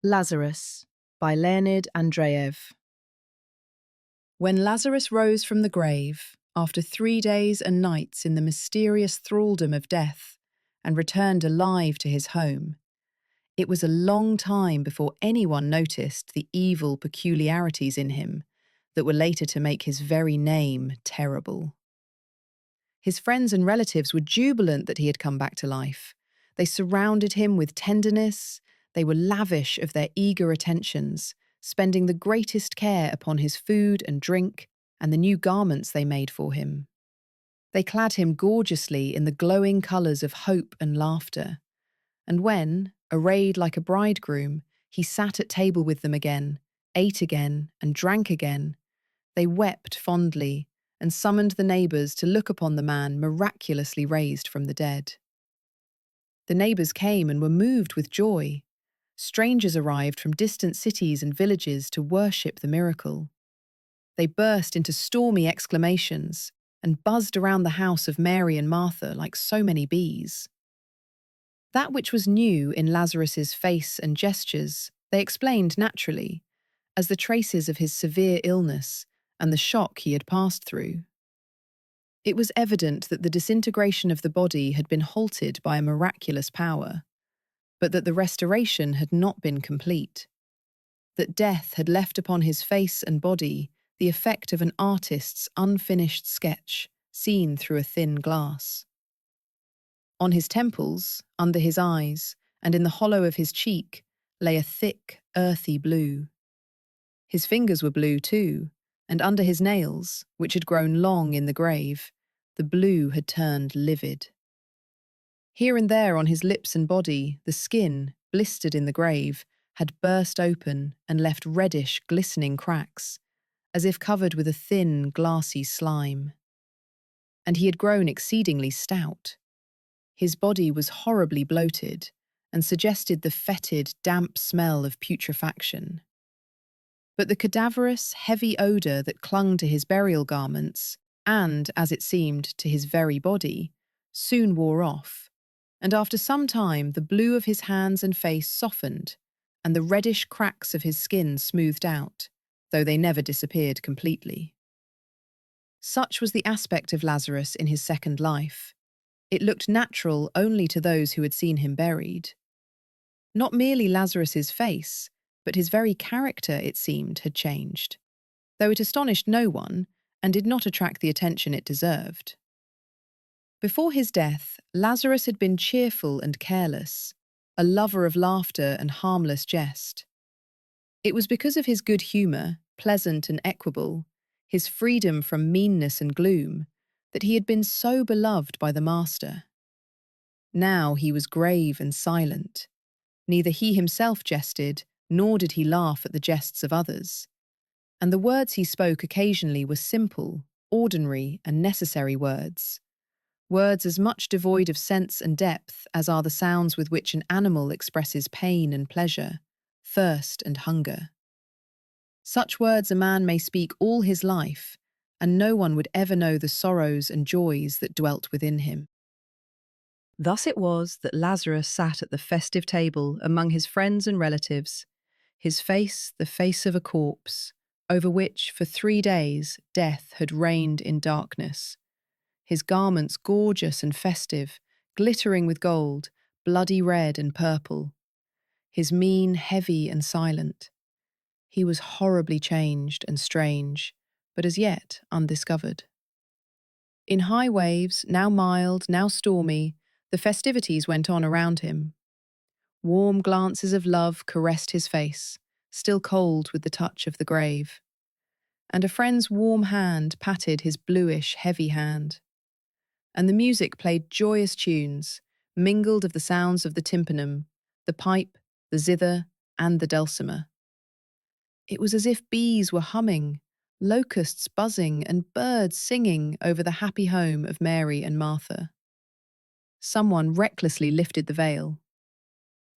Lazarus by Leonid Andreyev. When Lazarus rose from the grave, after 3 days and nights in the mysterious thraldom of death, and returned alive to his home, it was a long time before anyone noticed the evil peculiarities in him that were later to make his very name terrible. His friends and relatives were jubilant that he had come back to life. They surrounded him with tenderness. They were lavish of their eager attentions, spending the greatest care upon his food and drink and the new garments they made for him. They clad him gorgeously in the glowing colours of hope and laughter. And when, arrayed like a bridegroom, he sat at table with them again, ate again, and drank again, they wept fondly and summoned the neighbours to look upon the man miraculously raised from the dead. The neighbours came and were moved with joy. Strangers arrived from distant cities and villages to worship the miracle. They burst into stormy exclamations and buzzed around the house of Mary and Martha like so many bees. That which was new in Lazarus's face and gestures they explained naturally, as the traces of his severe illness and the shock he had passed through. It was evident that the disintegration of the body had been halted by a miraculous power, but that the restoration had not been complete, that death had left upon his face and body the effect of an artist's unfinished sketch seen through a thin glass. On his temples, under his eyes, and in the hollow of his cheek lay a thick, earthy blue. His fingers were blue too, and under his nails, which had grown long in the grave, the blue had turned livid. Here and there on his lips and body, the skin, blistered in the grave, had burst open and left reddish, glistening cracks, as if covered with a thin, glassy slime. And he had grown exceedingly stout. His body was horribly bloated and suggested the fetid, damp smell of putrefaction. But the cadaverous, heavy odour that clung to his burial garments, and, as it seemed, to his very body, soon wore off, and after some time the blue of his hands and face softened, and the reddish cracks of his skin smoothed out, though they never disappeared completely. Such was the aspect of Lazarus in his second life. It looked natural only to those who had seen him buried. Not merely Lazarus's face, but his very character, it seemed, had changed, though it astonished no one and did not attract the attention it deserved. Before his death, Lazarus had been cheerful and careless, a lover of laughter and harmless jest. It was because of his good humour, pleasant and equable, his freedom from meanness and gloom, that he had been so beloved by the Master. Now he was grave and silent. Neither he himself jested, nor did he laugh at the jests of others. And the words he spoke occasionally were simple, ordinary, and necessary words. Words as much devoid of sense and depth as are the sounds with which an animal expresses pain and pleasure, thirst and hunger. Such words a man may speak all his life, and no one would ever know the sorrows and joys that dwelt within him. Thus it was that Lazarus sat at the festive table among his friends and relatives, his face the face of a corpse, over which for 3 days death had reigned in darkness, his garments gorgeous and festive, glittering with gold, bloody red and purple, his mien heavy and silent. He was horribly changed and strange, but as yet undiscovered. In high waves, now mild, now stormy, the festivities went on around him. Warm glances of love caressed his face, still cold with the touch of the grave, and a friend's warm hand patted his bluish, heavy hand. And the music played joyous tunes, mingled of the sounds of the tympanum, the pipe, the zither, and the dulcimer. It was as if bees were humming, locusts buzzing, and birds singing over the happy home of Mary and Martha. Someone recklessly lifted the veil.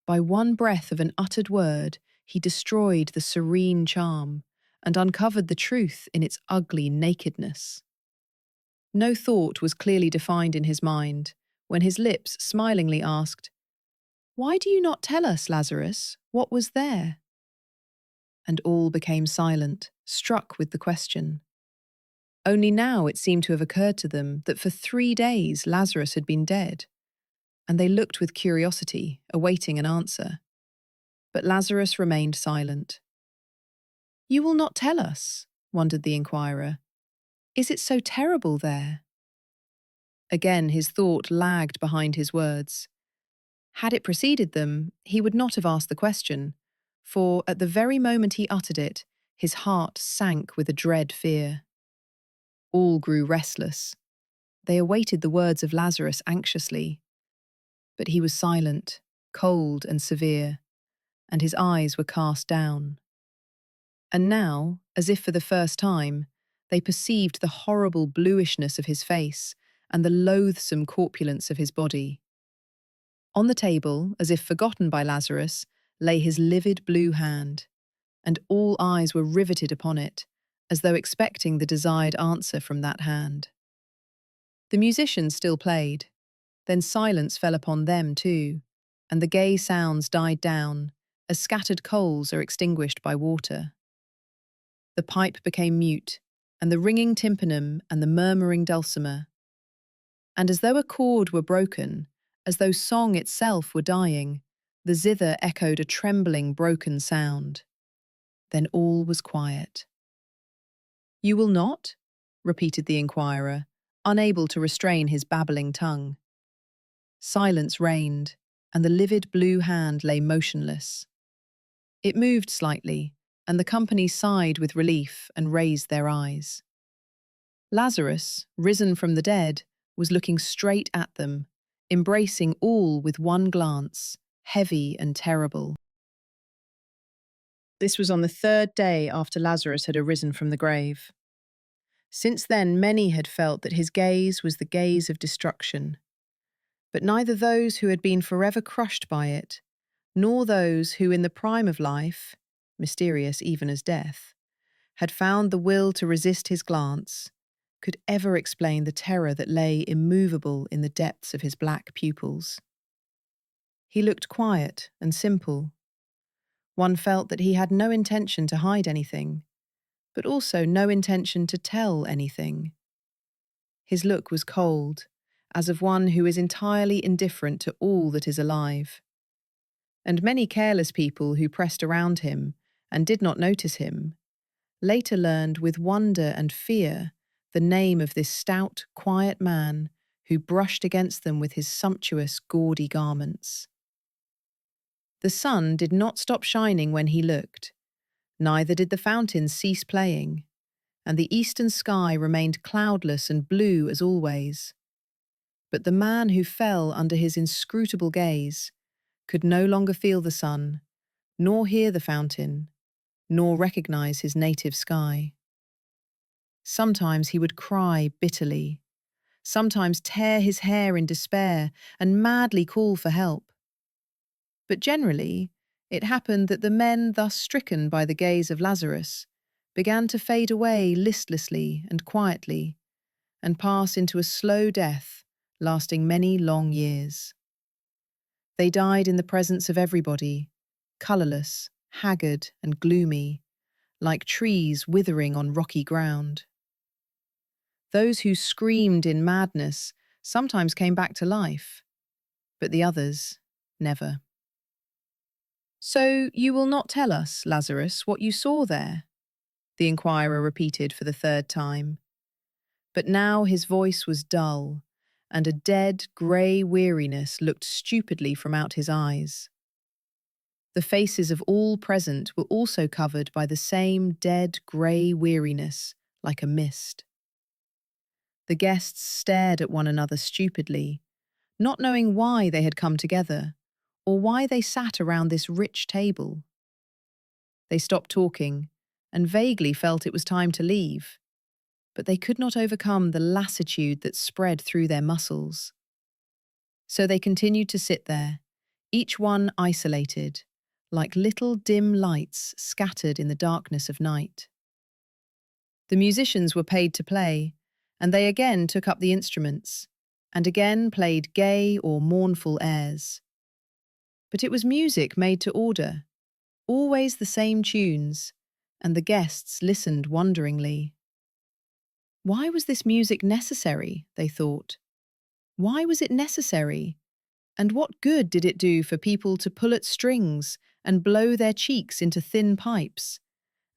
By one breath of an uttered word, he destroyed the serene charm and uncovered the truth in its ugly nakedness. No thought was clearly defined in his mind when his lips smilingly asked, "Why do you not tell us, Lazarus, what was there?" And all became silent, struck with the question. Only now it seemed to have occurred to them that for 3 days Lazarus had been dead, and they looked with curiosity, awaiting an answer. But Lazarus remained silent. "You will not tell us," wondered the inquirer. "Is it so terrible there?" Again his thought lagged behind his words. Had it preceded them, he would not have asked the question, for at the very moment he uttered it, his heart sank with a dread fear. All grew restless. They awaited the words of Lazarus anxiously. But he was silent, cold and severe, and his eyes were cast down. And now, as if for the first time, they perceived the horrible bluishness of his face and the loathsome corpulence of his body. On the table, as if forgotten by Lazarus, lay his livid blue hand, and all eyes were riveted upon it, as though expecting the desired answer from that hand. The musicians still played. Then silence fell upon them too, and the gay sounds died down, as scattered coals are extinguished by water. The pipe became mute, and the ringing tympanum and the murmuring dulcimer. And as though a chord were broken, as though song itself were dying, the zither echoed a trembling, broken sound. Then all was quiet. "You will not?" repeated the inquirer, unable to restrain his babbling tongue. Silence reigned, and the livid blue hand lay motionless. It moved slightly, and the company sighed with relief and raised their eyes. Lazarus, risen from the dead, was looking straight at them, embracing all with one glance, heavy and terrible. This was on the 3rd day after Lazarus had arisen from the grave. Since then, many had felt that his gaze was the gaze of destruction. But neither those who had been forever crushed by it, nor those who in the prime of life, mysterious even as death, had found the will to resist his glance, could ever explain the terror that lay immovable in the depths of his black pupils. He looked quiet and simple. One felt that he had no intention to hide anything, but also no intention to tell anything. His look was cold, as of one who is entirely indifferent to all that is alive. And many careless people who pressed around him and did not notice him, later learned with wonder and fear the name of this stout, quiet man who brushed against them with his sumptuous, gaudy garments. The sun did not stop shining when he looked, neither did the fountains cease playing, and the eastern sky remained cloudless and blue as always. But the man who fell under his inscrutable gaze could no longer feel the sun, nor hear the fountain, nor recognize his native sky. Sometimes he would cry bitterly, sometimes tear his hair in despair and madly call for help. But generally, it happened that the men thus stricken by the gaze of Lazarus began to fade away listlessly and quietly, and pass into a slow death lasting many long years. They died in the presence of everybody, colourless, haggard and gloomy, like trees withering on rocky ground. Those who screamed in madness sometimes came back to life, but the others never. "So you will not tell us, Lazarus, what you saw there?" the inquirer repeated for the 3rd time. But now his voice was dull, and a dead, grey weariness looked stupidly from out his eyes. The faces of all present were also covered by the same dead, grey weariness, like a mist. The guests stared at one another stupidly, not knowing why they had come together, or why they sat around this rich table. They stopped talking, and vaguely felt it was time to leave, but they could not overcome the lassitude that spread through their muscles. So they continued to sit there, each one isolated, like little dim lights scattered in the darkness of night. The musicians were paid to play, and they again took up the instruments, and again played gay or mournful airs. But it was music made to order, always the same tunes, and the guests listened wonderingly. Why was this music necessary, they thought? Why was it necessary? And what good did it do for people to pull at strings and blow their cheeks into thin pipes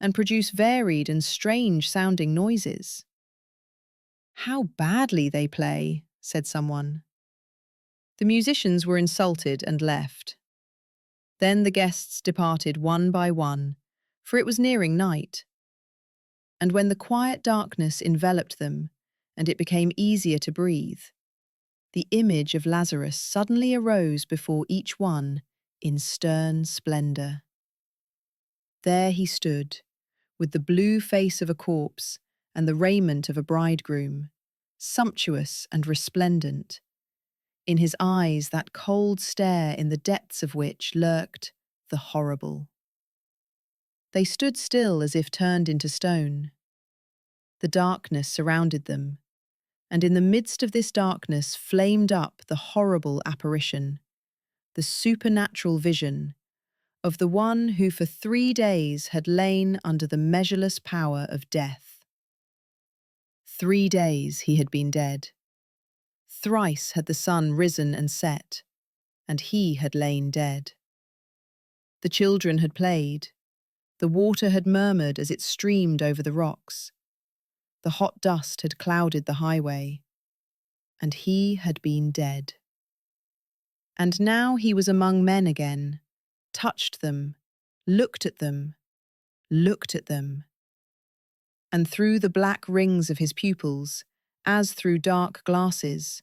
and produce varied and strange-sounding noises? "How badly they play," said someone. The musicians were insulted and left. Then the guests departed one by one, for it was nearing night. And when the quiet darkness enveloped them, and it became easier to breathe, the image of Lazarus suddenly arose before each one in stern splendor. There he stood, with the blue face of a corpse and the raiment of a bridegroom, sumptuous and resplendent. In his eyes that cold stare in the depths of which lurked the horrible. They stood still as if turned into stone. The darkness surrounded them, and in the midst of this darkness flamed up the horrible apparition, the supernatural vision of the one who for 3 days had lain under the measureless power of death. 3 days he had been dead. Thrice had the sun risen and set, and he had lain dead. The children had played. The water had murmured as it streamed over the rocks. The hot dust had clouded the highway, and he had been dead. And now he was among men again, touched them, looked at them, looked at them. And through the black rings of his pupils, as through dark glasses,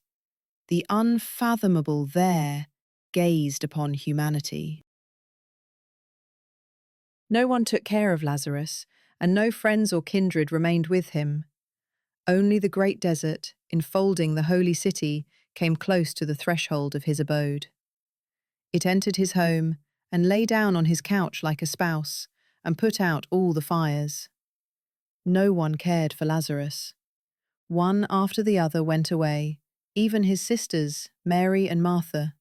the unfathomable there gazed upon humanity. No one took care of Lazarus, and no friends or kindred remained with him. Only the great desert, enfolding the holy city, came close to the threshold of his abode. It entered his home and lay down on his couch like a spouse, and put out all the fires. No one cared for Lazarus. One after the other went away, even his sisters, Mary and Martha.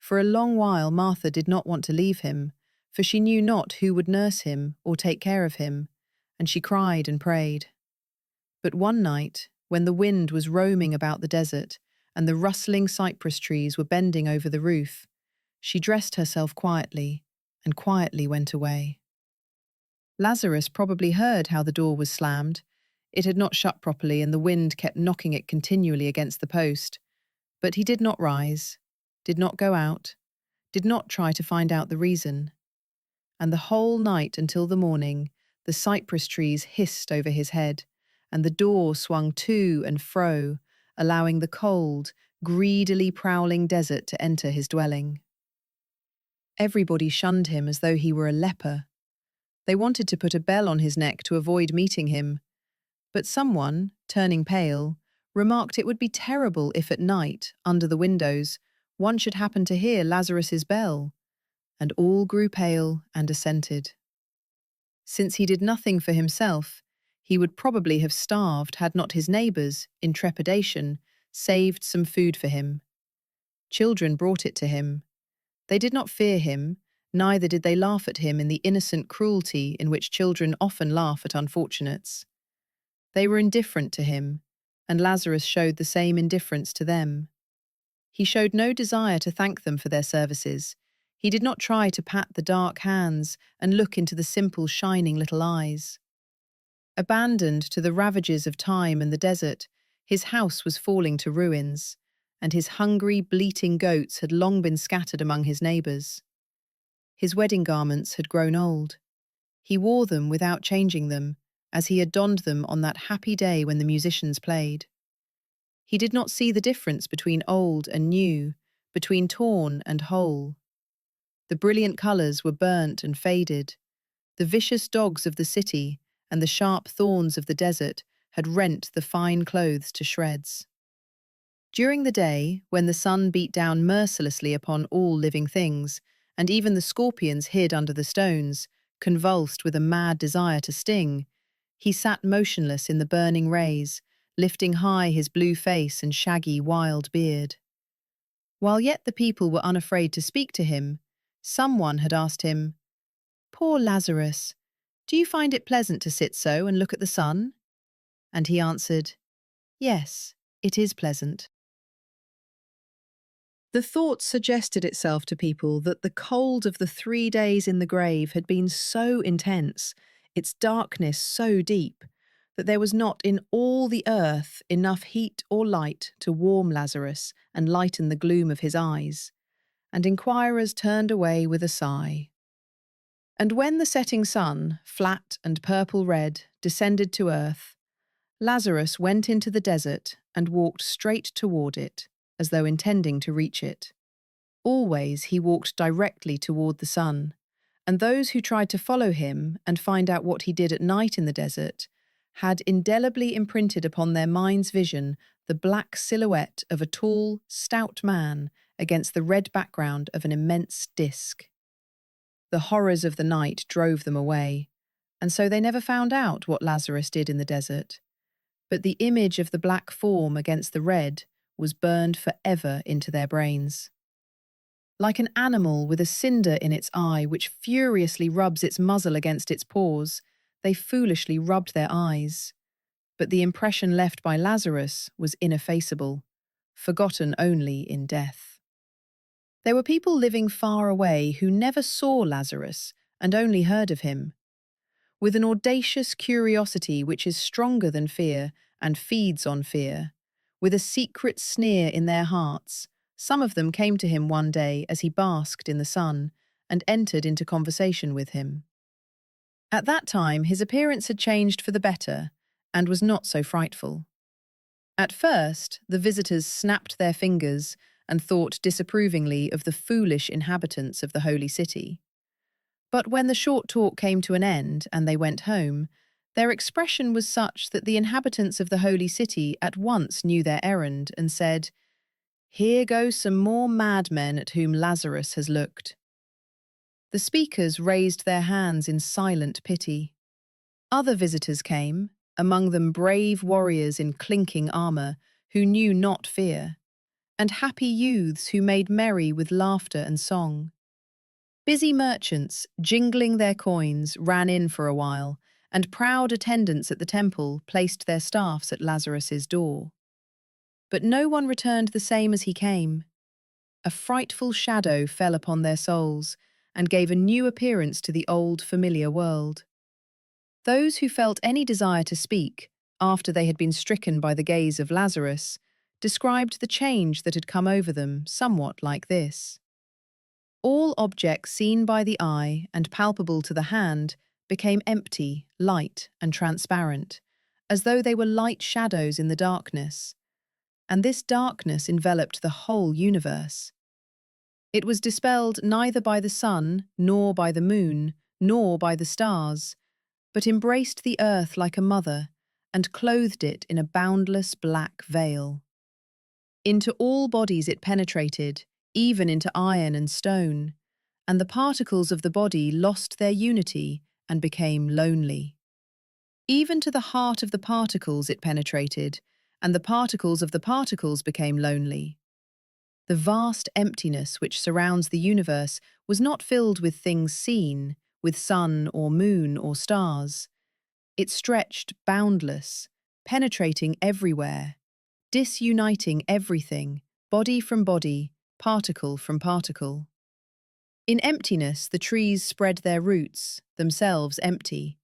For a long while Martha did not want to leave him, for she knew not who would nurse him or take care of him, and she cried and prayed. But one night, when the wind was roaming about the desert and the rustling cypress trees were bending over the roof, she dressed herself quietly and quietly went away. Lazarus probably heard how the door was slammed. It had not shut properly and the wind kept knocking it continually against the post. But he did not rise, did not go out, did not try to find out the reason. And the whole night until the morning, the cypress trees hissed over his head, and the door swung to and fro, allowing the cold, greedily prowling desert to enter his dwelling. Everybody shunned him as though he were a leper. They wanted to put a bell on his neck to avoid meeting him. But someone, turning pale, remarked it would be terrible if at night, under the windows, one should happen to hear Lazarus's bell, and all grew pale and assented. Since he did nothing for himself, he would probably have starved had not his neighbours, in trepidation, saved some food for him. Children brought it to him. They did not fear him, neither did they laugh at him in the innocent cruelty in which children often laugh at unfortunates. They were indifferent to him, and Lazarus showed the same indifference to them. He showed no desire to thank them for their services. He did not try to pat the dark hands and look into the simple, shining little eyes. Abandoned to the ravages of time and the desert, his house was falling to ruins, and his hungry, bleating goats had long been scattered among his neighbours. His wedding garments had grown old. He wore them without changing them, as he had donned them on that happy day when the musicians played. He did not see the difference between old and new, between torn and whole. The brilliant colours were burnt and faded. The vicious dogs of the city and the sharp thorns of the desert had rent the fine clothes to shreds. During the day, when the sun beat down mercilessly upon all living things, and even the scorpions hid under the stones, convulsed with a mad desire to sting, he sat motionless in the burning rays, lifting high his blue face and shaggy, wild beard. While yet the people were unafraid to speak to him, someone had asked him, "Poor Lazarus, do you find it pleasant to sit so and look at the sun?" And he answered, "Yes, it is pleasant." The thought suggested itself to people that the cold of the 3 days in the grave had been so intense, its darkness so deep, that there was not in all the earth enough heat or light to warm Lazarus and lighten the gloom of his eyes, and inquirers turned away with a sigh. And when the setting sun, flat and purple-red, descended to earth, Lazarus went into the desert and walked straight toward it, as though intending to reach it. Always he walked directly toward the sun, and those who tried to follow him and find out what he did at night in the desert had indelibly imprinted upon their mind's vision the black silhouette of a tall, stout man against the red background of an immense disk. The horrors of the night drove them away, and so they never found out what Lazarus did in the desert. But the image of the black form against the red was burned forever into their brains. Like an animal with a cinder in its eye which furiously rubs its muzzle against its paws, they foolishly rubbed their eyes. But the impression left by Lazarus was ineffaceable, forgotten only in death. There were people living far away who never saw Lazarus and only heard of him. With an audacious curiosity which is stronger than fear and feeds on fear, with a secret sneer in their hearts, some of them came to him one day as he basked in the sun and entered into conversation with him. At that time his appearance had changed for the better and was not so frightful. At first, the visitors snapped their fingers and thought disapprovingly of the foolish inhabitants of the holy city. But when the short talk came to an end and they went home, their expression was such that the inhabitants of the holy city at once knew their errand and said, "Here go some more madmen at whom Lazarus has looked." The speakers raised their hands in silent pity. Other visitors came, among them brave warriors in clinking armour who knew not fear, and happy youths who made merry with laughter and song. Busy merchants, jingling their coins, ran in for a while, and proud attendants at the temple placed their staffs at Lazarus's door. But no one returned the same as he came. A frightful shadow fell upon their souls and gave a new appearance to the old familiar world. Those who felt any desire to speak, after they had been stricken by the gaze of Lazarus, described the change that had come over them somewhat like this. All objects seen by the eye and palpable to the hand became empty, light, and transparent, as though they were light shadows in the darkness. And this darkness enveloped the whole universe. It was dispelled neither by the sun, nor by the moon, nor by the stars, but embraced the earth like a mother and clothed it in a boundless black veil. Into all bodies it penetrated, even into iron and stone, and the particles of the body lost their unity and became lonely. Even to the heart of the particles it penetrated, and the particles of the particles became lonely. The vast emptiness which surrounds the universe was not filled with things seen, with sun or moon or stars. It stretched boundless, penetrating everywhere, disuniting everything, body from body, particle from particle. In emptiness, the trees spread their roots, themselves empty.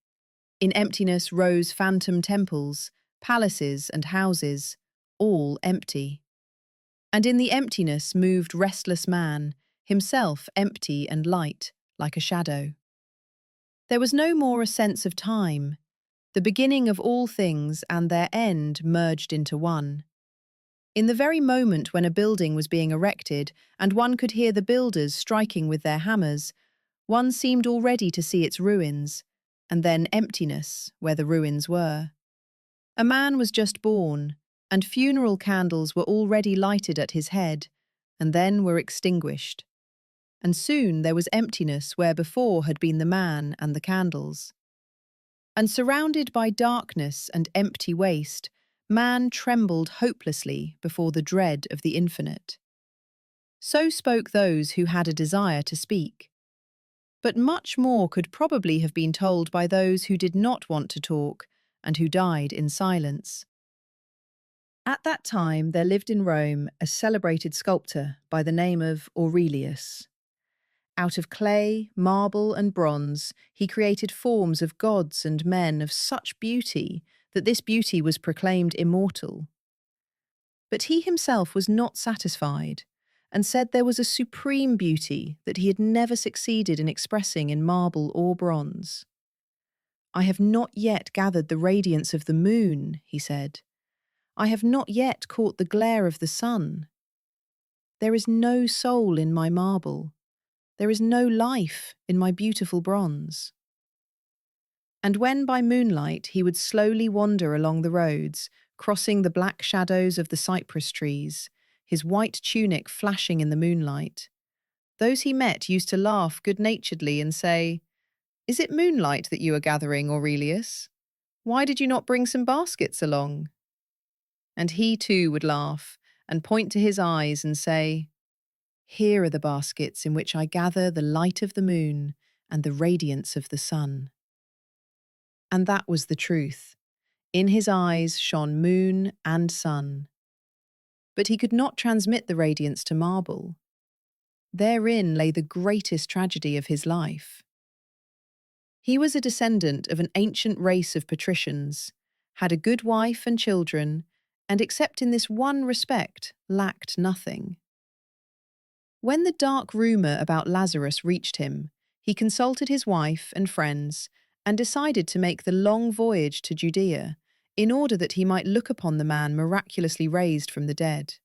In emptiness rose phantom temples, palaces and houses, all empty. And in the emptiness moved restless man, himself empty and light, like a shadow. There was no more a sense of time. The beginning of all things and their end merged into one. In the very moment when a building was being erected and one could hear the builders striking with their hammers, one seemed already to see its ruins, and then emptiness where the ruins were. A man was just born, and funeral candles were already lighted at his head, and then were extinguished. And soon there was emptiness where before had been the man and the candles. And surrounded by darkness and empty waste, man trembled hopelessly before the dread of the infinite. So spoke those who had a desire to speak. But much more could probably have been told by those who did not want to talk and who died in silence. At that time, there lived in Rome a celebrated sculptor by the name of Aurelius. Out of clay, marble, and bronze, he created forms of gods and men of such beauty that this beauty was proclaimed immortal. But he himself was not satisfied and said there was a supreme beauty that he had never succeeded in expressing in marble or bronze. "I have not yet gathered the radiance of the moon," he said. "I have not yet caught the glare of the sun. There is no soul in my marble. There is no life in my beautiful bronze." And when by moonlight he would slowly wander along the roads, crossing the black shadows of the cypress trees, his white tunic flashing in the moonlight, those he met used to laugh good-naturedly and say, "Is it moonlight that you are gathering, Aurelius? Why did you not bring some baskets along?" And he too would laugh and point to his eyes and say, "Here are the baskets in which I gather the light of the moon and the radiance of the sun." And that was the truth. In his eyes shone moon and sun. But he could not transmit the radiance to marble. Therein lay the greatest tragedy of his life. He was a descendant of an ancient race of patricians, had a good wife and children, and except in this one respect, lacked nothing. When the dark rumour about Lazarus reached him, he consulted his wife and friends and decided to make the long voyage to Judea in order that he might look upon the man miraculously raised from the dead.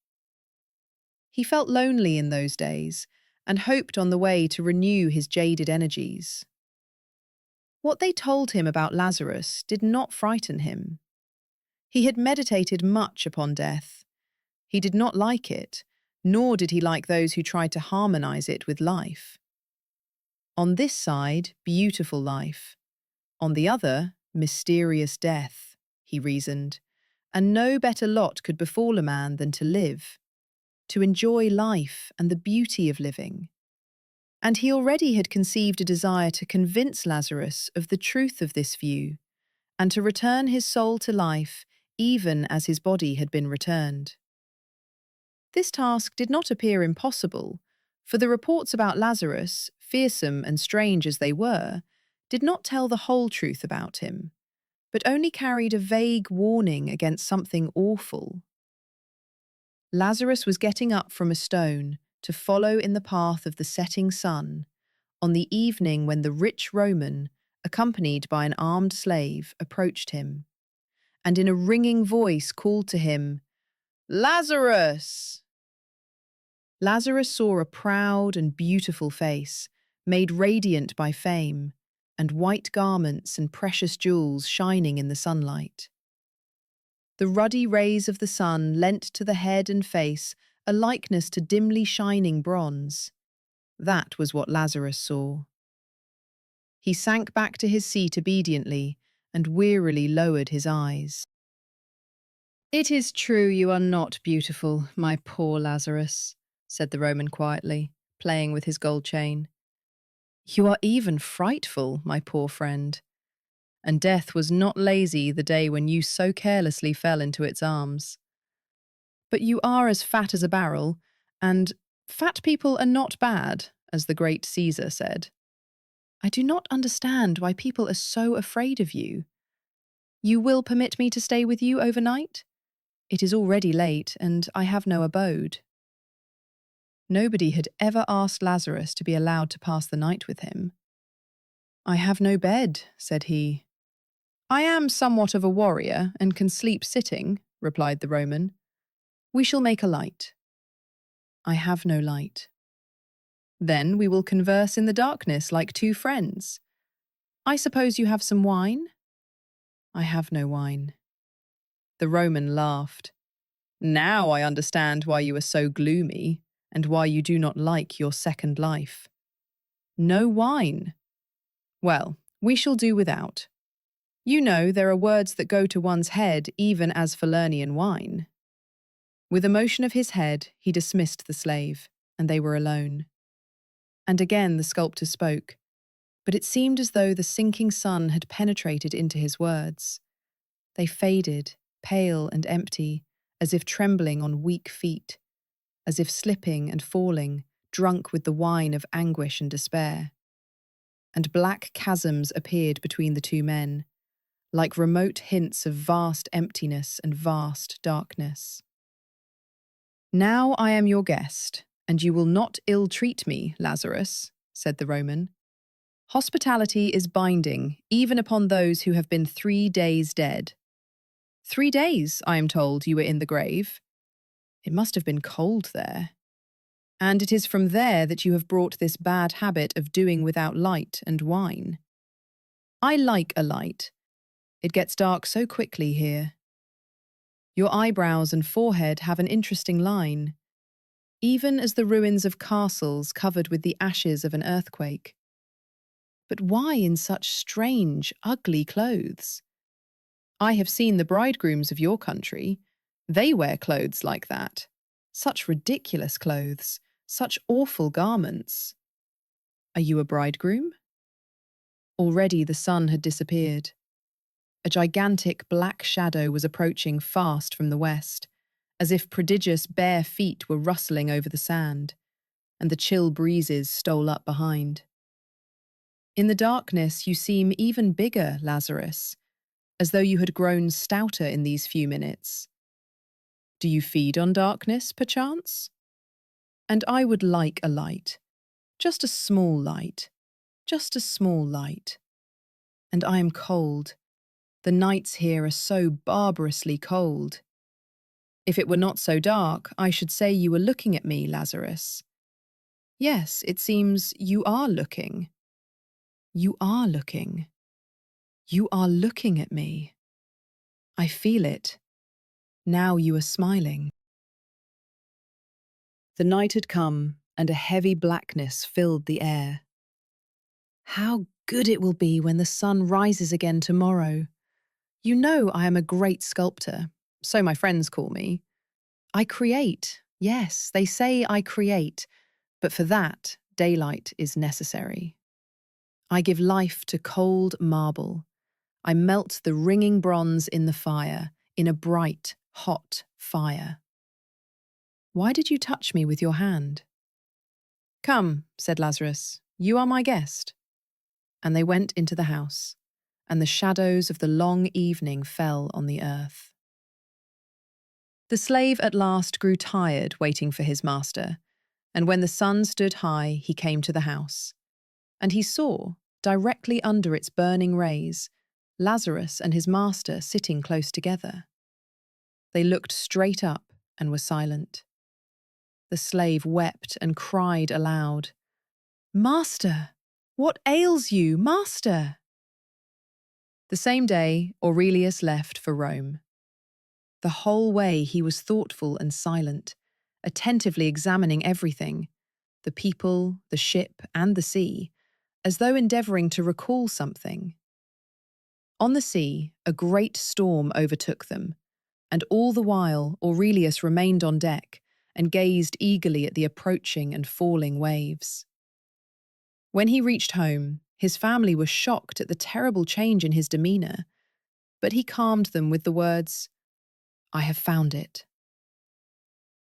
He felt lonely in those days and hoped on the way to renew his jaded energies. What they told him about Lazarus did not frighten him. He had meditated much upon death. He did not like it, nor did he like those who tried to harmonize it with life. On this side, beautiful life. On the other, mysterious death, he reasoned, and no better lot could befall a man than to live, to enjoy life and the beauty of living. And he already had conceived a desire to convince Lazarus of the truth of this view, and to return his soul to life even as his body had been returned. This task did not appear impossible, for the reports about Lazarus, fearsome and strange as they were, did not tell the whole truth about him, but only carried a vague warning against something awful. Lazarus was getting up from a stone to follow in the path of the setting sun on the evening when the rich Roman, accompanied by an armed slave, approached him, and in a ringing voice called to him, "Lazarus!" Lazarus saw a proud and beautiful face, made radiant by fame, and white garments and precious jewels shining in the sunlight. The ruddy rays of the sun lent to the head and face a likeness to dimly shining bronze. That was what Lazarus saw. He sank back to his seat obediently and wearily lowered his eyes. "It is true you are not beautiful, my poor Lazarus," said the Roman quietly, playing with his gold chain. "You are even frightful, my poor friend. And death was not lazy the day when you so carelessly fell into its arms. But you are as fat as a barrel, and fat people are not bad, as the great Caesar said. I do not understand why people are so afraid of you. You will permit me to stay with you overnight? It is already late, and I have no abode." Nobody had ever asked Lazarus to be allowed to pass the night with him. "I have no bed," said he. "I am somewhat of a warrior and can sleep sitting," replied the Roman. "We shall make a light." "I have no light." "Then we will converse in the darkness like two friends. I suppose you have some wine?" "I have no wine." The Roman laughed. "Now I understand why you are so gloomy, and why you do not like your second life. No wine? Well, we shall do without. You know there are words that go to one's head even as Falernian wine." With a motion of his head, he dismissed the slave. and they were alone. And again the sculptor spoke, but it seemed as though the sinking sun had penetrated into his words. They faded, pale and empty, as if trembling on weak feet, as if slipping and falling, drunk with the wine of anguish and despair. And black chasms appeared between the two men, like remote hints of vast emptiness and vast darkness. "Now I am your guest, and you will not ill-treat me, Lazarus," said the Roman. "Hospitality is binding, even upon those who have been 3 days dead. 3 days, I am told, you were in the grave. It must have been cold there. And it is from there that you have brought this bad habit of doing without light and wine. I like a light. It gets dark so quickly here. Your eyebrows and forehead have an interesting line, even as the ruins of castles covered with the ashes of an earthquake. But why in such strange, ugly clothes? I have seen the bridegrooms of your country. They wear clothes like that. Such ridiculous clothes, such awful garments. Are you a bridegroom?" Already the sun had disappeared. A gigantic black shadow was approaching fast from the west, as if prodigious bare feet were rustling over the sand, and the chill breezes stole up behind. "In the darkness you seem even bigger, Lazarus, as though you had grown stouter in these few minutes. Do you feed on darkness, perchance? And I would like a light, just a small light, just a small light. And I am cold. The nights here are so barbarously cold. If it were not so dark, I should say you were looking at me, Lazarus. Yes, it seems you are looking. You are looking. You are looking at me. I feel it. Now you are smiling." The night had come, and a heavy blackness filled the air. "How good it will be when the sun rises again tomorrow. You know I am a great sculptor, so my friends call me. I create, yes, they say I create, but for that, daylight is necessary. I give life to cold marble. I melt the ringing bronze in the fire, in a bright, hot fire. Why did you touch me with your hand?" "Come," said Lazarus, "you are my guest." And they went into the house, and the shadows of the long evening fell on the earth. The slave at last grew tired waiting for his master, and when the sun stood high, he came to the house. And he saw, directly under its burning rays, Lazarus and his master sitting close together. They looked straight up and were silent. The slave wept and cried aloud, "Master! What ails you, master?" The same day, Aurelius left for Rome. The whole way he was thoughtful and silent, attentively examining everything, the people, the ship, and the sea, as though endeavouring to recall something. On the sea, a great storm overtook them, and all the while Aurelius remained on deck and gazed eagerly at the approaching and falling waves. When he reached home, his family was shocked at the terrible change in his demeanour, but he calmed them with the words, "I have found it."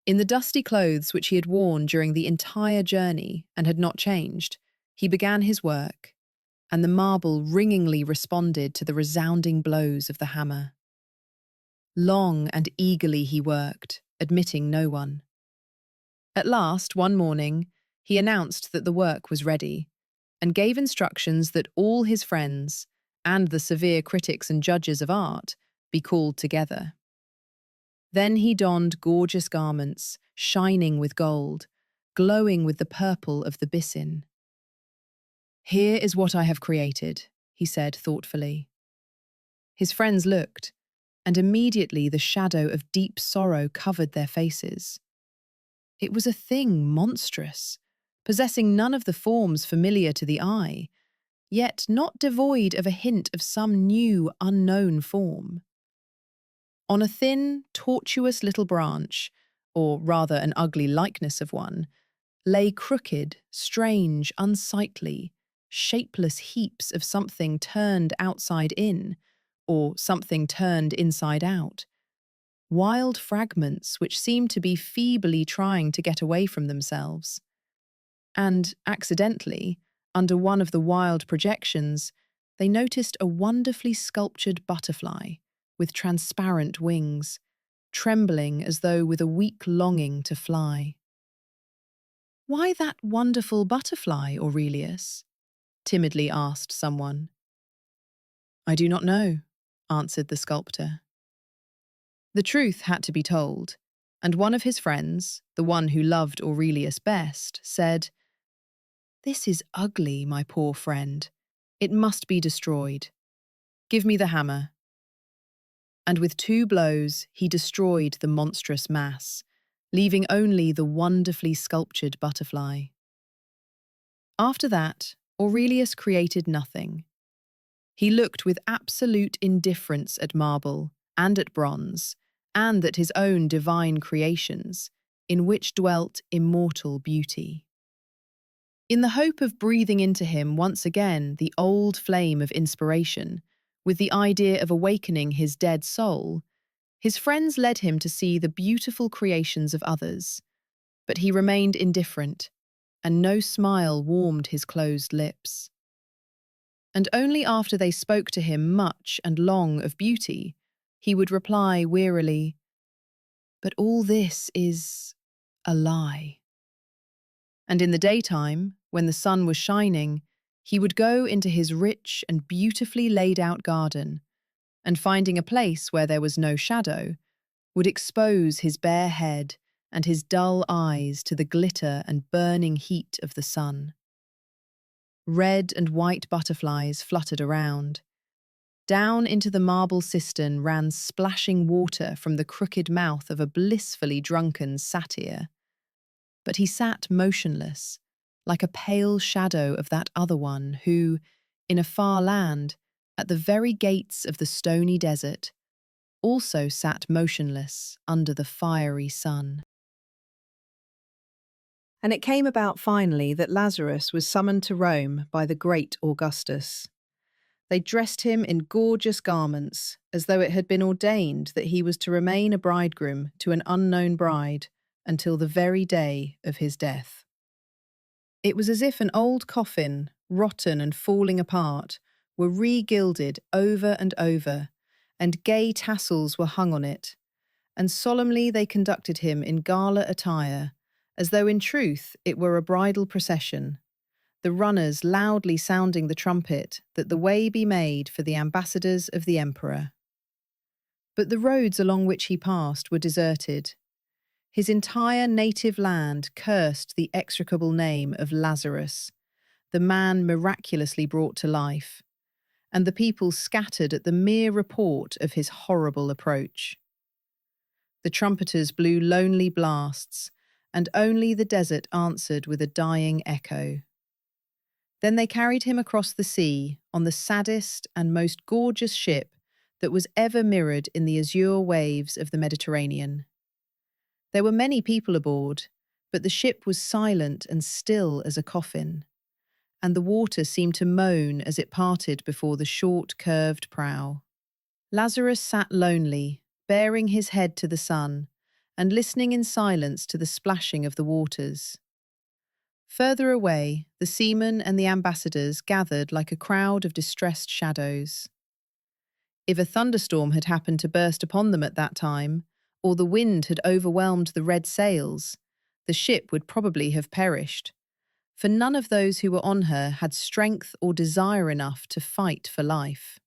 In the dusty clothes which he had worn during the entire journey and had not changed, he began his work, and the marble ringingly responded to the resounding blows of the hammer. Long and eagerly he worked, admitting no one. At last, one morning, he announced that the work was ready, and gave instructions that all his friends, and the severe critics and judges of art, be called together. Then he donned gorgeous garments, shining with gold, glowing with the purple of the byssin. "Here is what I have created," he said thoughtfully. His friends looked, and immediately the shadow of deep sorrow covered their faces. It was a thing monstrous, possessing none of the forms familiar to the eye, yet not devoid of a hint of some new, unknown form. On a thin, tortuous little branch, or rather an ugly likeness of one, lay crooked, strange, unsightly, shapeless heaps of something turned outside in, or something turned inside out. Wild fragments which seemed to be feebly trying to get away from themselves. And, accidentally, under one of the wild projections, they noticed a wonderfully sculptured butterfly with transparent wings, trembling as though with a weak longing to fly. "Why that wonderful butterfly, Aurelius?" timidly asked someone. "I do not know," answered the sculptor. The truth had to be told, and one of his friends, the one who loved Aurelius best, said, "This is ugly, my poor friend. It must be destroyed. Give me the hammer." And with 2 blows he destroyed the monstrous mass, leaving only the wonderfully sculptured butterfly. After that, Aurelius created nothing. He looked with absolute indifference at marble and at bronze, and at his own divine creations, in which dwelt immortal beauty. In the hope of breathing into him once again the old flame of inspiration, with the idea of awakening his dead soul, his friends led him to see the beautiful creations of others, but he remained indifferent, and no smile warmed his closed lips. And only after they spoke to him much and long of beauty, he would reply wearily, "But all this is a lie." And in the daytime, when the sun was shining, he would go into his rich and beautifully laid out garden, and finding a place where there was no shadow, would expose his bare head and his dull eyes to the glitter and burning heat of the sun. Red and white butterflies fluttered around. Down into the marble cistern ran splashing water from the crooked mouth of a blissfully drunken satyr. But he sat motionless, like a pale shadow of that other one who, in a far land, at the very gates of the stony desert, also sat motionless under the fiery sun. And it came about finally that Lazarus was summoned to Rome by the great Augustus. They dressed him in gorgeous garments, as though it had been ordained that he was to remain a bridegroom to an unknown bride until the very day of his death. It was as if an old coffin, rotten and falling apart, were re-gilded over and over, and gay tassels were hung on it, and solemnly they conducted him in gala attire, as though in truth it were a bridal procession, the runners loudly sounding the trumpet that the way be made for the ambassadors of the emperor. But the roads along which he passed were deserted. His entire native land cursed the execrable name of Lazarus, the man miraculously brought to life, and the people scattered at the mere report of his horrible approach. The trumpeters blew lonely blasts, and only the desert answered with a dying echo. Then they carried him across the sea on the saddest and most gorgeous ship that was ever mirrored in the azure waves of the Mediterranean. There were many people aboard, but the ship was silent and still as a coffin, and the water seemed to moan as it parted before the short, curved prow. Lazarus sat lonely, baring his head to the sun, and listening in silence to the splashing of the waters. Further away, the seamen and the ambassadors gathered like a crowd of distressed shadows. If a thunderstorm had happened to burst upon them at that time, or the wind had overwhelmed the red sails, the ship would probably have perished, for none of those who were on her had strength or desire enough to fight for life.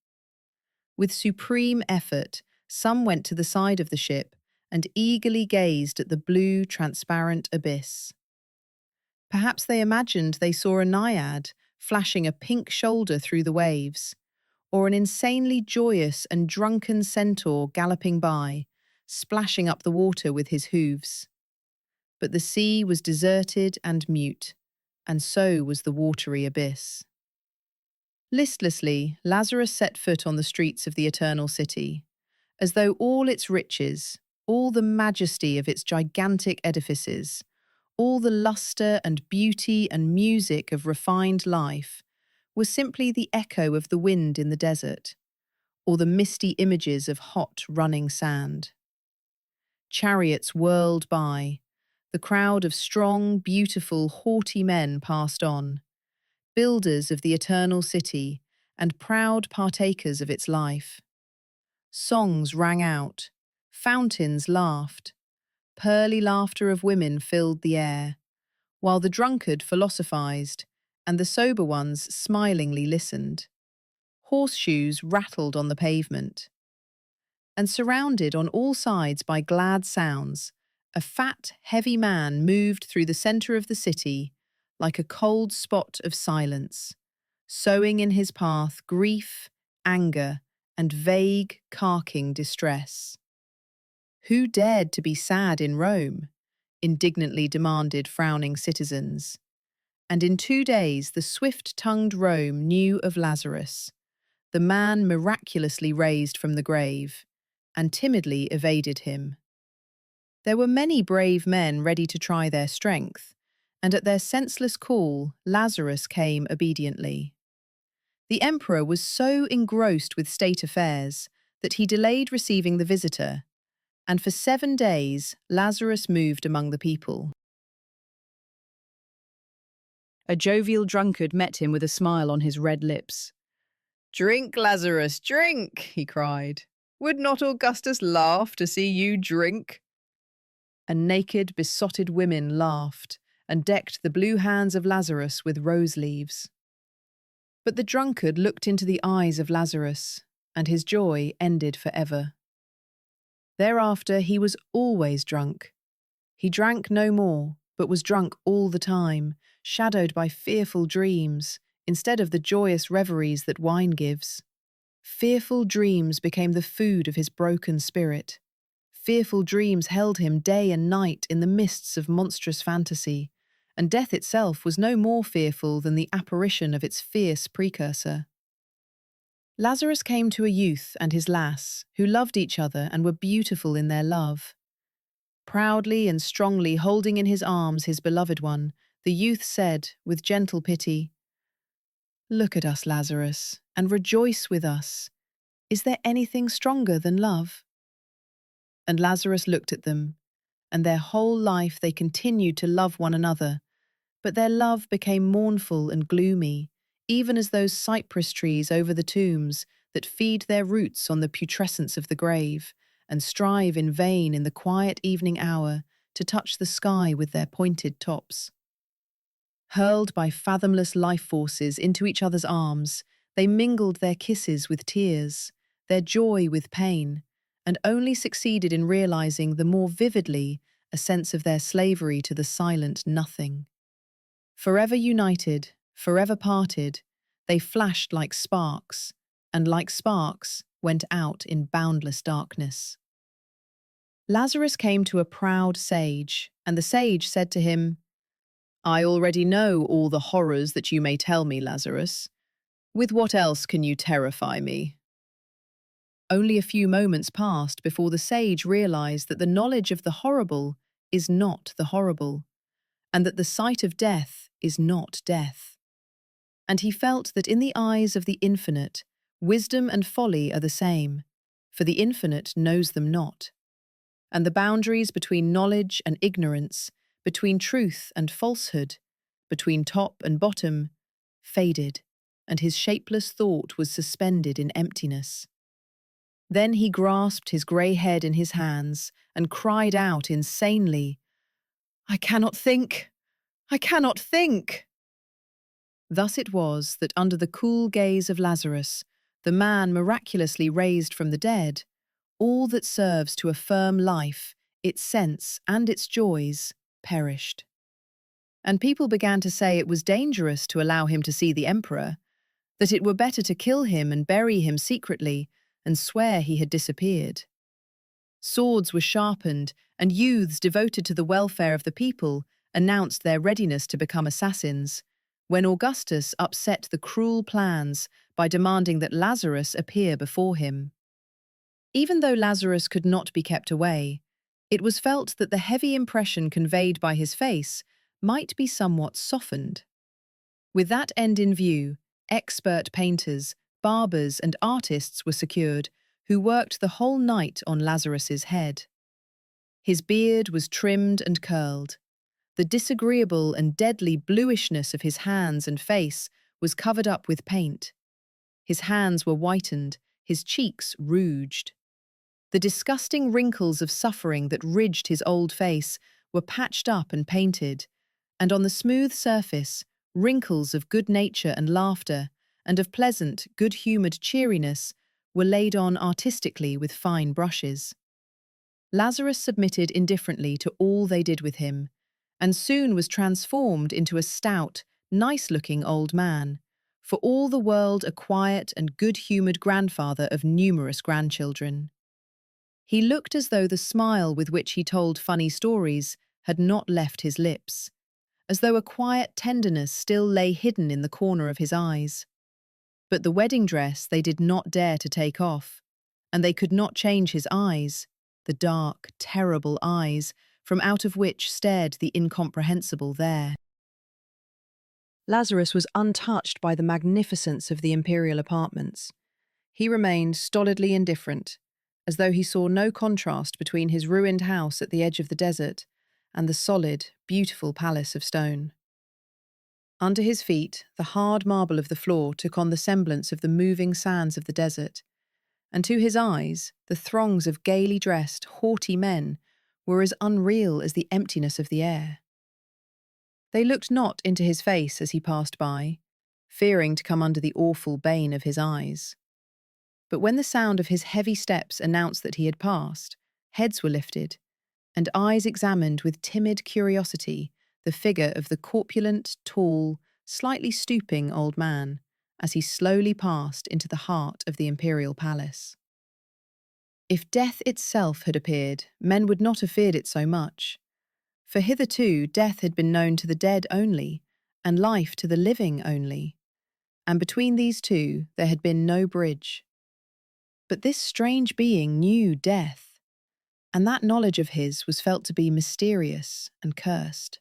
With supreme effort, some went to the side of the ship and eagerly gazed at the blue, transparent abyss. Perhaps they imagined they saw a naiad flashing a pink shoulder through the waves, or an insanely joyous and drunken centaur galloping by, splashing up the water with his hooves. But the sea was deserted and mute, and so was the watery abyss. Listlessly, Lazarus set foot on the streets of the eternal city, as though all its riches, all the majesty of its gigantic edifices, All the luster and beauty and music of refined life was simply the echo of the wind in the desert, or the misty images of hot running sand. Chariots whirled by. The crowd of strong, beautiful, haughty men passed on, builders of the eternal city and proud partakers of its life. Songs rang out, fountains laughed, pearly laughter of women filled the air, while the drunkard philosophized and the sober ones smilingly listened. Horseshoes rattled on the pavement. And surrounded on all sides by glad sounds, a fat, heavy man moved through the center of the city like a cold spot of silence, sowing in his path grief, anger, and vague, carking distress. Who dared to be sad in Rome? Indignantly demanded frowning citizens. And in 2 days the swift-tongued Rome knew of Lazarus, the man miraculously raised from the grave, and timidly evaded him. There were many brave men ready to try their strength, and at their senseless call, Lazarus came obediently. The emperor was so engrossed with state affairs that he delayed receiving the visitor, and for 7 days Lazarus moved among the people. A jovial drunkard met him with a smile on his red lips. "Drink, Lazarus, drink!" he cried. "Would not Augustus laugh to see you drink?" And naked, besotted women laughed and decked the blue hands of Lazarus with rose leaves. But the drunkard looked into the eyes of Lazarus, and his joy ended forever. Thereafter he was always drunk. He drank no more, but was drunk all the time, shadowed by fearful dreams, instead of the joyous reveries that wine gives. Fearful dreams became the food of his broken spirit. Fearful dreams held him day and night in the mists of monstrous fantasy, and death itself was no more fearful than the apparition of its fierce precursor. Lazarus came to a youth and his lass, who loved each other and were beautiful in their love. Proudly and strongly holding in his arms his beloved one, the youth said, with gentle pity, "Look at us, Lazarus, and rejoice with us. Is there anything stronger than love?" And Lazarus looked at them, and their whole life they continued to love one another, but their love became mournful and gloomy, even as those cypress trees over the tombs that feed their roots on the putrescence of the grave, and strive in vain in the quiet evening hour to touch the sky with their pointed tops. Hurled by fathomless life forces into each other's arms, they mingled their kisses with tears, their joy with pain, and only succeeded in realizing the more vividly a sense of their slavery to the silent nothing. Forever united, forever parted, they flashed like sparks, and like sparks went out in boundless darkness. Lazarus came to a proud sage, and the sage said to him, "I already know all the horrors that you may tell me, Lazarus. With what else can you terrify me?" Only a few moments passed before the sage realized that the knowledge of the horrible is not the horrible, and that the sight of death is not death. And he felt that in the eyes of the infinite, wisdom and folly are the same, for the infinite knows them not. And the boundaries between knowledge and ignorance, between truth and falsehood, between top and bottom, faded, and his shapeless thought was suspended in emptiness. Then he grasped his grey head in his hands and cried out insanely, "I cannot think! I cannot think!" Thus it was that under the cool gaze of Lazarus, the man miraculously raised from the dead, all that serves to affirm life, its sense and its joys, perished. And people began to say it was dangerous to allow him to see the emperor, that it were better to kill him and bury him secretly, and swear he had disappeared. Swords were sharpened, and youths devoted to the welfare of the people announced their readiness to become assassins, when Augustus upset the cruel plans by demanding that Lazarus appear before him. Even though Lazarus could not be kept away, It was felt that the heavy impression conveyed by his face might be somewhat softened. With that end in view, expert painters, barbers and artists were secured who worked the whole night on Lazarus's head. His beard was trimmed and curled. The disagreeable and deadly bluishness of his hands and face was covered up with paint. His hands were whitened, his cheeks rouged. The disgusting wrinkles of suffering that ridged his old face were patched up and painted, and on the smooth surface, wrinkles of good nature and laughter, and of pleasant, good-humoured cheeriness, were laid on artistically with fine brushes. Lazarus submitted indifferently to all they did with him, and soon was transformed into a stout, nice-looking old man, for all the world a quiet and good-humoured grandfather of numerous grandchildren. He looked as though the smile with which he told funny stories had not left his lips, as though a quiet tenderness still lay hidden in the corner of his eyes. But the wedding dress they did not dare to take off, and they could not change his eyes, the dark, terrible eyes from out of which stared the incomprehensible there. Lazarus was untouched by the magnificence of the imperial apartments. He remained stolidly indifferent, as though he saw no contrast between his ruined house at the edge of the desert and the solid, beautiful palace of stone. Under his feet, the hard marble of the floor took on the semblance of the moving sands of the desert, and to his eyes, the throngs of gaily dressed, haughty men were as unreal as the emptiness of the air. They looked not into his face as he passed by, fearing to come under the awful bane of his eyes. But when the sound of his heavy steps announced that he had passed, heads were lifted, and eyes examined with timid curiosity the figure of the corpulent, tall, slightly stooping old man as he slowly passed into the heart of the imperial palace. If death itself had appeared, men would not have feared it so much, for hitherto death had been known to the dead only, and life to the living only, and between these two there had been no bridge. But this strange being knew death, and that knowledge of his was felt to be mysterious and cursed.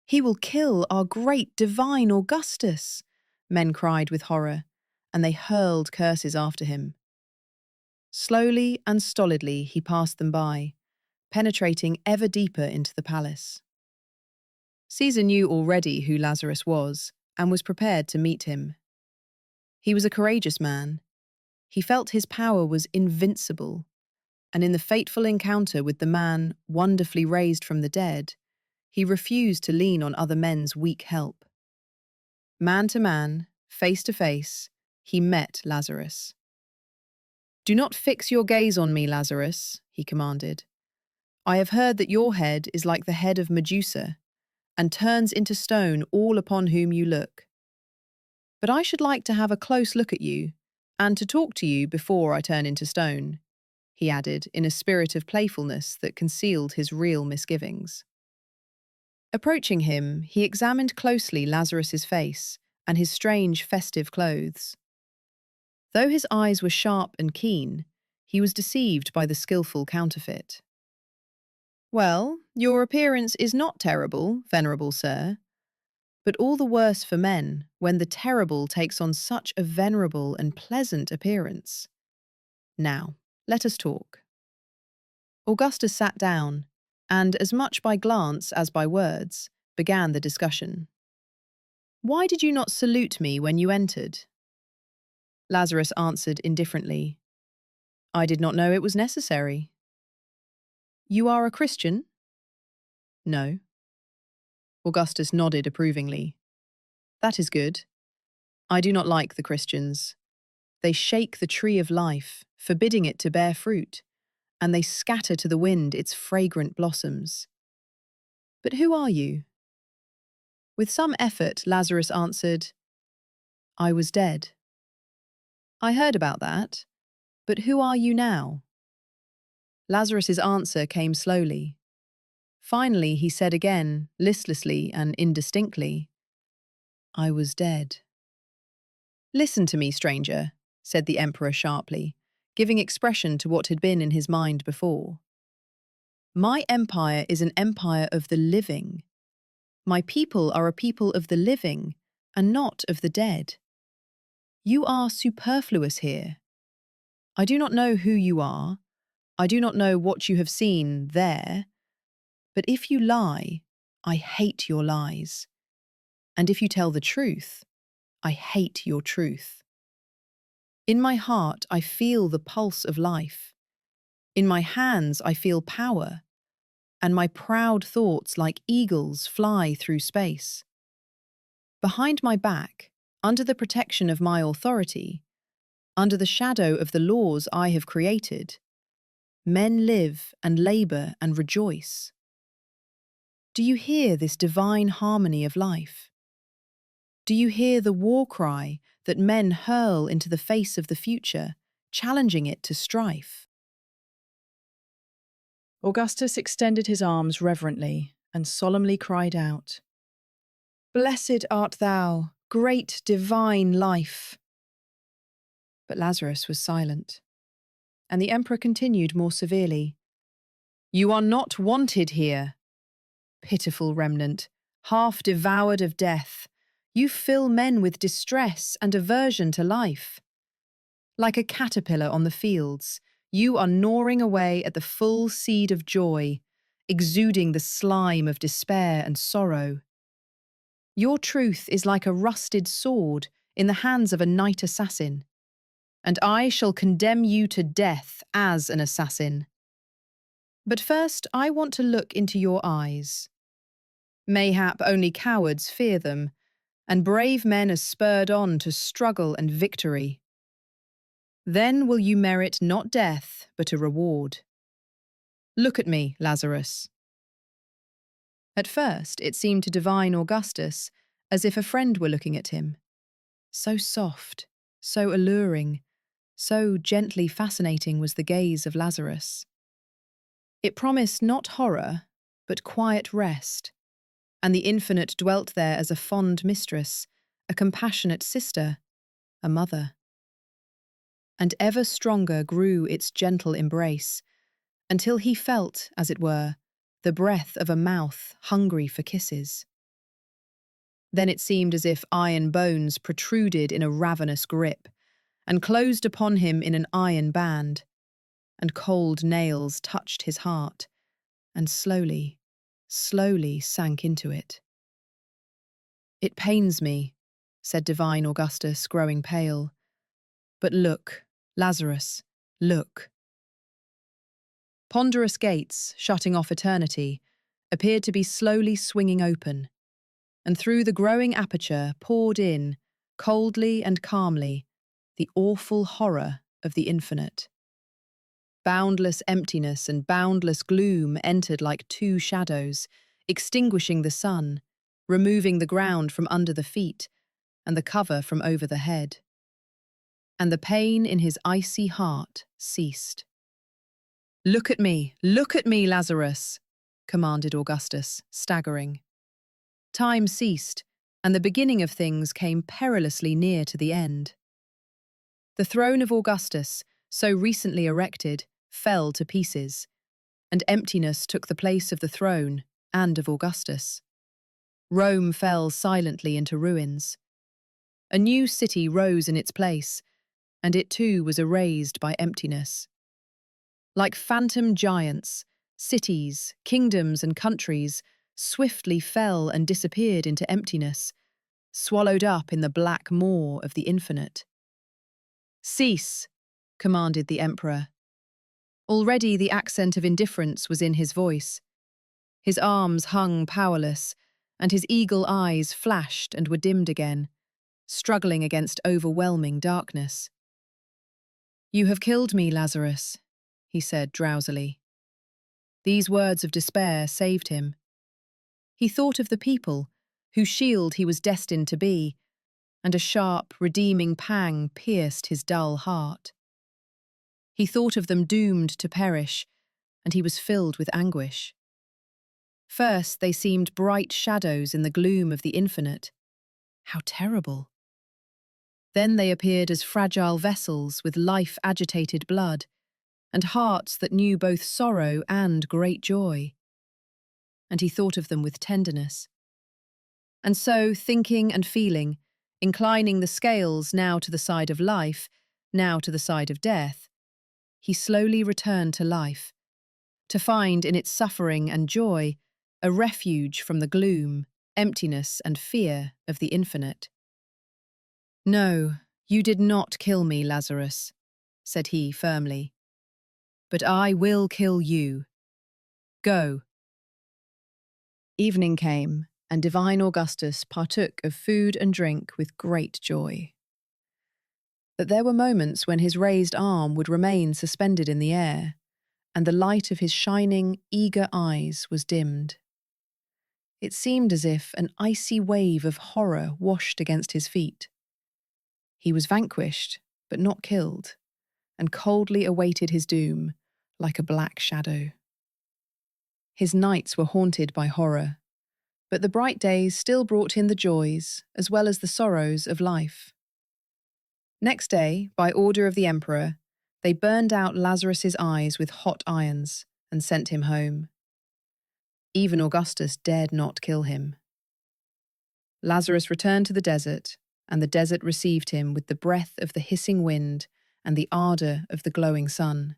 "He will kill our great divine Augustus," men cried with horror, and they hurled curses after him. Slowly and stolidly he passed them by, penetrating ever deeper into the palace. Caesar knew already who Lazarus was, and was prepared to meet him. He was a courageous man. He felt his power was invincible, and in the fateful encounter with the man wonderfully raised from the dead, he refused to lean on other men's weak help. Man to man, face to face, he met Lazarus. "Do not fix your gaze on me, Lazarus," he commanded. "I have heard that your head is like the head of Medusa, and turns into stone all upon whom you look. But I should like to have a close look at you, and to talk to you before I turn into stone," he added in a spirit of playfulness that concealed his real misgivings. Approaching him, he examined closely Lazarus's face and his strange festive clothes. Though his eyes were sharp and keen, he was deceived by the skillful counterfeit. "Well, your appearance is not terrible, venerable sir, but all the worse for men when the terrible takes on such a venerable and pleasant appearance. Now, let us talk." Augustus sat down, and as much by glance as by words, began the discussion. "Why did you not salute me when you entered?" Lazarus answered indifferently, "I did not know it was necessary." "You are a Christian?" "No." Augustus nodded approvingly. "That is good. I do not like the Christians. They shake the tree of life, forbidding it to bear fruit, and they scatter to the wind its fragrant blossoms. But who are you?" With some effort, Lazarus answered, "I was dead." "I heard about that, but who are you now?" Lazarus's answer came slowly. Finally, he said again, listlessly and indistinctly, "I was dead." "Listen to me, stranger," said the emperor sharply, giving expression to what had been in his mind before. My empire is an empire of the living. My people are a people of the living, and not of the dead. You are superfluous here. I do not know who you are. I do not know what you have seen there. But if you lie, I hate your lies. And if you tell the truth, I hate your truth. In my heart, I feel the pulse of life. In my hands, I feel power, and my proud thoughts like eagles fly through space. Behind my back, under the protection of my authority, under the shadow of the laws I have created, men live and labour and rejoice. Do you hear this divine harmony of life? Do you hear the war cry that men hurl into the face of the future, challenging it to strife? Augustus extended his arms reverently and solemnly cried out, "Blessed art thou, great divine life!" But Lazarus was silent, and the emperor continued more severely, "You are not wanted here. Pitiful remnant, half devoured of death, you fill men with distress and aversion to life. Like a caterpillar on the fields, you are gnawing away at the full seed of joy, exuding the slime of despair and sorrow. Your truth is like a rusted sword in the hands of a night assassin, and I shall condemn you to death as an assassin. But first I want to look into your eyes. Mayhap only cowards fear them, and brave men are spurred on to struggle and victory. Then will you merit not death, but a reward. Look at me, Lazarus." At first it seemed to divine Augustus as if a friend were looking at him. So soft, so alluring, so gently fascinating was the gaze of Lazarus. It promised not horror, but quiet rest, and the infinite dwelt there as a fond mistress, a compassionate sister, a mother. And ever stronger grew its gentle embrace, until he felt, as it were, the breath of a mouth hungry for kisses. Then it seemed as if iron bones protruded in a ravenous grip, and closed upon him in an iron band, and cold nails touched his heart, and slowly, slowly sank into it. "It pains me," said divine Augustus, growing pale. "But look, Lazarus, look." Ponderous gates, shutting off eternity, appeared to be slowly swinging open, and through the growing aperture poured in, coldly and calmly, the awful horror of the infinite. Boundless emptiness and boundless gloom entered like two shadows, extinguishing the sun, removing the ground from under the feet, and the cover from over the head. And the pain in his icy heart ceased. Look at me, Lazarus," commanded Augustus, staggering. Time ceased, and the beginning of things came perilously near to the end. The throne of Augustus, so recently erected, fell to pieces, and emptiness took the place of the throne and of Augustus. Rome fell silently into ruins. A new city rose in its place, and it too was erased by emptiness. Like phantom giants, cities, kingdoms, and countries swiftly fell and disappeared into emptiness, swallowed up in the black maw of the infinite. "Cease," commanded the emperor. Already the accent of indifference was in his voice. His arms hung powerless, and his eagle eyes flashed and were dimmed again, struggling against overwhelming darkness. "You have killed me, Lazarus," he said drowsily. These words of despair saved him. He thought of the people, whose shield he was destined to be, and a sharp, redeeming pang pierced his dull heart. He thought of them doomed to perish, and he was filled with anguish. First they seemed bright shadows in the gloom of the infinite. How terrible! Then they appeared as fragile vessels with life-agitated blood, and hearts that knew both sorrow and great joy. And he thought of them with tenderness. And so, thinking and feeling, inclining the scales now to the side of life, now to the side of death, he slowly returned to life, to find in its suffering and joy a refuge from the gloom, emptiness and fear of the infinite. "No, you did not kill me, Lazarus," said he firmly. "But I will kill you. Go." Evening came, and divine Augustus partook of food and drink with great joy. But there were moments when his raised arm would remain suspended in the air, and the light of his shining, eager eyes was dimmed. It seemed as if an icy wave of horror washed against his feet. He was vanquished, but not killed, and coldly awaited his doom, like a black shadow. His nights were haunted by horror, but the bright days still brought him the joys, as well as the sorrows of life. Next day, by order of the emperor, they burned out Lazarus's eyes with hot irons and sent him home. Even Augustus dared not kill him. Lazarus returned to the desert, and the desert received him with the breath of the hissing wind and the ardour of the glowing sun.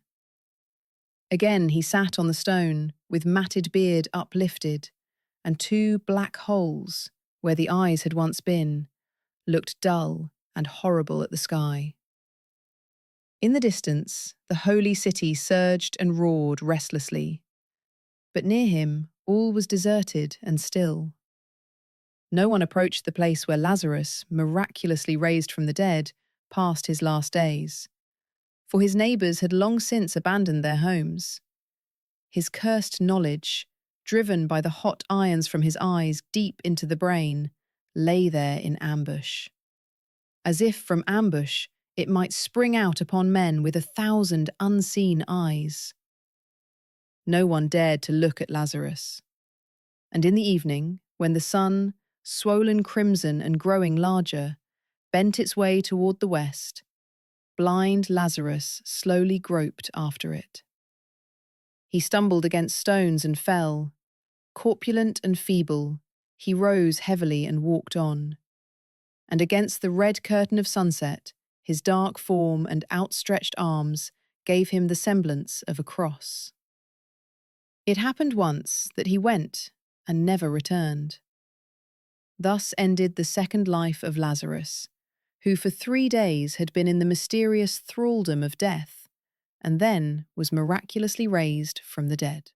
Again he sat on the stone, with matted beard uplifted, and two black holes, where the eyes had once been, looked dull and horrible at the sky. In the distance, the holy city surged and roared restlessly, but near him all was deserted and still. No one approached the place where Lazarus, miraculously raised from the dead, passed his last days, for his neighbours had long since abandoned their homes. His cursed knowledge, driven by the hot irons from his eyes deep into the brain, lay there in ambush. As if from ambush, it might spring out upon men with 1,000 unseen eyes. No one dared to look at Lazarus. And in the evening, when the sun, swollen crimson and growing larger, bent its way toward the west, blind Lazarus slowly groped after it. He stumbled against stones and fell. Corpulent and feeble, he rose heavily and walked on. And against the red curtain of sunset, his dark form and outstretched arms gave him the semblance of a cross. It happened once that he went and never returned. Thus ended the second life of Lazarus, who for 3 days had been in the mysterious thraldom of death, and then was miraculously raised from the dead.